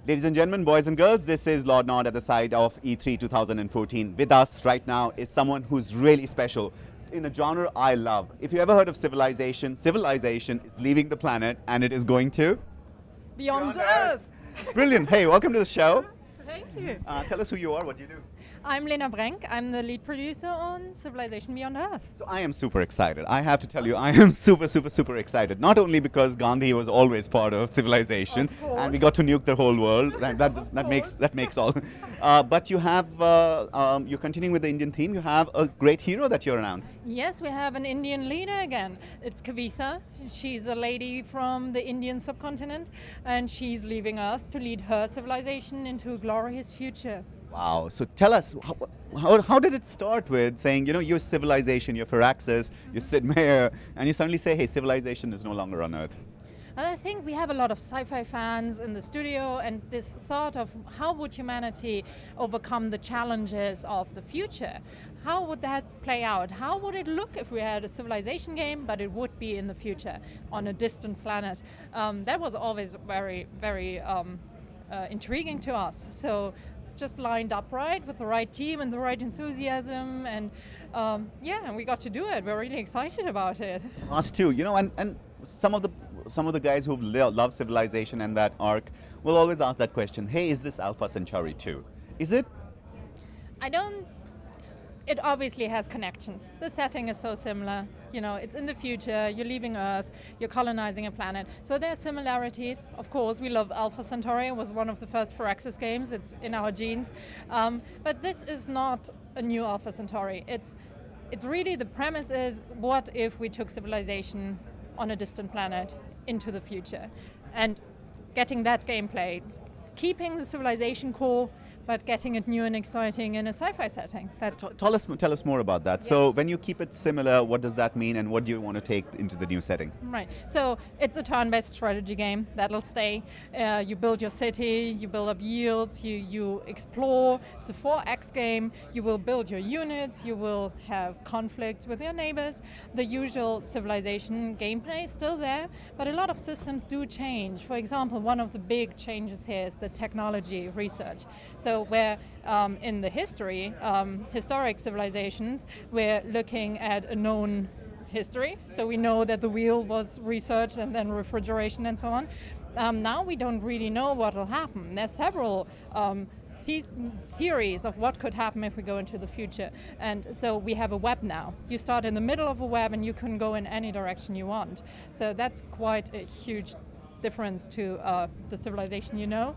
Ladies and gentlemen, boys and girls, this is Lordnod at the side of E3 2014. With us right now is someone who's really special in a genre I love. If you ever heard of Civilization, Civilization is leaving the planet and it is going to? Beyond Earth! Brilliant. Hey, welcome to the show. Thank you. Tell us who you are, what you do. I'm Lena Brenk. I'm the lead producer on Civilization Beyond Earth. So I am super excited. I have to tell you, I am super excited. Not only because Gandhi was always part of Civilization, and we got to nuke the whole world. that makes all. But you have, you're continuing with the Indian theme. You have a great hero that you're announced. Yes, we have an Indian leader again. It's Kavitha. She's a lady from the Indian subcontinent, and she's leaving Earth to lead her civilization into a glorious future. Wow. So tell us, how did it start with saying, you know, you're Civilization, you're Firaxis, you're Sid Meier, and you suddenly say, hey, Civilization is no longer on Earth? And I think we have a lot of sci-fi fans in the studio, and this thought of how would humanity overcome the challenges of the future? How would that play out? How would it look if we had a civilization game, but it would be in the future on a distant planet? That was always very intriguing to us. So just lined up right with the right team and the right enthusiasm, and yeah, and we got to do it. We're really excited about it. Us too, you know, and some of the guys who love Civilization and that arc will always ask that question, hey, is this Alpha Centauri 2? Is it? It obviously has connections. The setting is so similar. You know, it's in the future, you're leaving Earth, you're colonizing a planet. So there are similarities. Of course, we love Alpha Centauri. It was one of the first Firaxis games. It's in our genes. But this is not a new Alpha Centauri. It's really, the premise is, what if we took civilization on a distant planet into the future? And getting that gameplay, keeping the civilization core, but getting it new and exciting in a sci-fi setting. Tell us more about that. Yes. So when you keep it similar, what does that mean, and what do you want to take into the new setting? Right, so it's a turn-based strategy game, that'll stay. You build your city, you build up yields, you explore. It's a 4X game. You will build your units, you will have conflicts with your neighbors. The usual Civilization gameplay is still there, but a lot of systems do change. For example, one of the big changes here is the technology research. So where in the historic civilizations, we're looking at a known history. So we know that the wheel was researched, and then refrigeration and so on. Now we don't really know what will happen. There's several theories of what could happen if we go into the future. And so we have a web now. You start in the middle of a web and you can go in any direction you want. So that's quite a huge difference to the Civilization you know.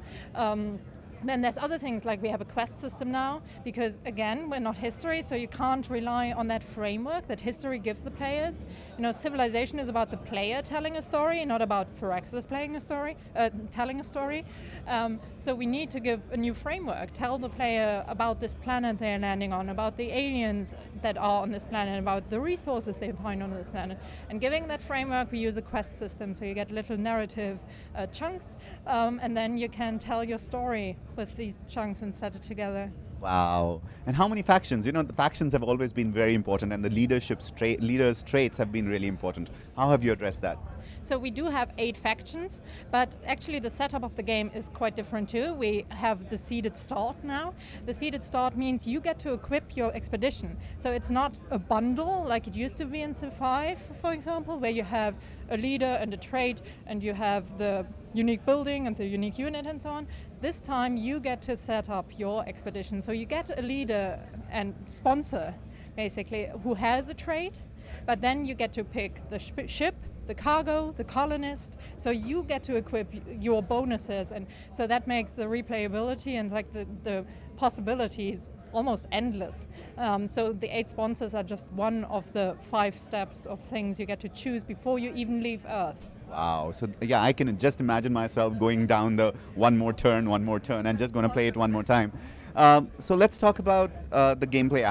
Then there's other things, like we have a quest system now, because again, we're not history, so you can't rely on that framework that history gives the players. You know, Civilization is about the player telling a story, not about Firaxis telling a story. So we need to give a new framework, tell the player about this planet they're landing on, about the aliens that are on this planet, about the resources they find on this planet. And giving that framework, we use a quest system, so you get little narrative chunks, and then you can tell your story with these chunks and set it together. Wow. And how many factions? You know, the factions have always been very important, and the leaders' traits have been really important. How have you addressed that? So we do have 8 factions, but actually the setup of the game is quite different too. We have the seeded start now. The seeded start means you get to equip your expedition. So it's not a bundle like it used to be in Civ 5, for example, where you have a leader and a trait, and you have the unique building and the unique unit and so on. This time you get to set up your expedition. So you get a leader and sponsor, basically, who has a trait, but then you get to pick the ship, the cargo, the colonist, so you get to equip your bonuses, and so that makes the replayability and like the possibilities almost endless. So the 8 sponsors are just one of the 5 steps of things you get to choose before you even leave Earth. Wow, so yeah, I can just imagine myself going down the one more turn, and just going to play it one more time. So let's talk about the gameplay,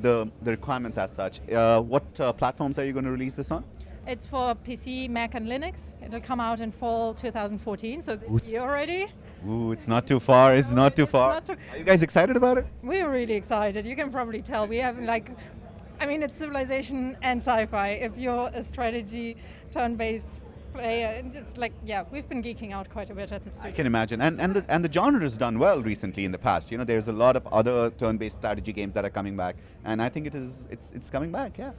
the requirements as such. What platforms are you going to release this on? It's for PC, Mac and Linux. It'll come out in fall 2014, so this year already. Ooh, it's not too far, it's not too far. Are you guys excited about it? We're really excited. You can probably tell. We have it's Civilization and sci-fi. If you're a strategy, turn-based player, and just like, yeah, we've been geeking out quite a bit at the studio. I can imagine, and the genre has done well recently in the past. You know, there's a lot of other turn-based strategy games that are coming back, and I think it's coming back. Yeah,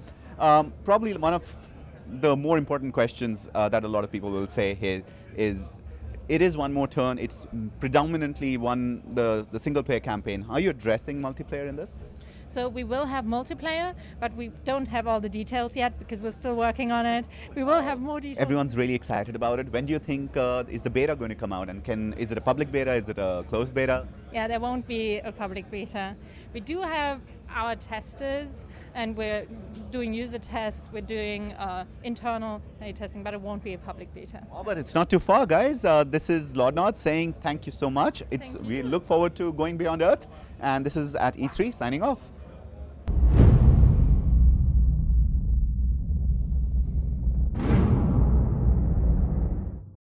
probably one of the more important questions that a lot of people will say here is, it is one more turn. It's predominantly the single-player campaign. Are you addressing multiplayer in this? So we will have multiplayer, but we don't have all the details yet because we're still working on it. We will have more details. Everyone's really excited about it. When do you think is the beta going to come out? And is it a public beta? Is it a closed beta? Yeah, there won't be a public beta. We do have our testers, and we're doing user tests. We're doing internal play testing, but it won't be a public beta. Oh, but it's not too far, guys. This is Lordnod saying thank you so much. We look forward to going beyond Earth. And this is at E3 signing off.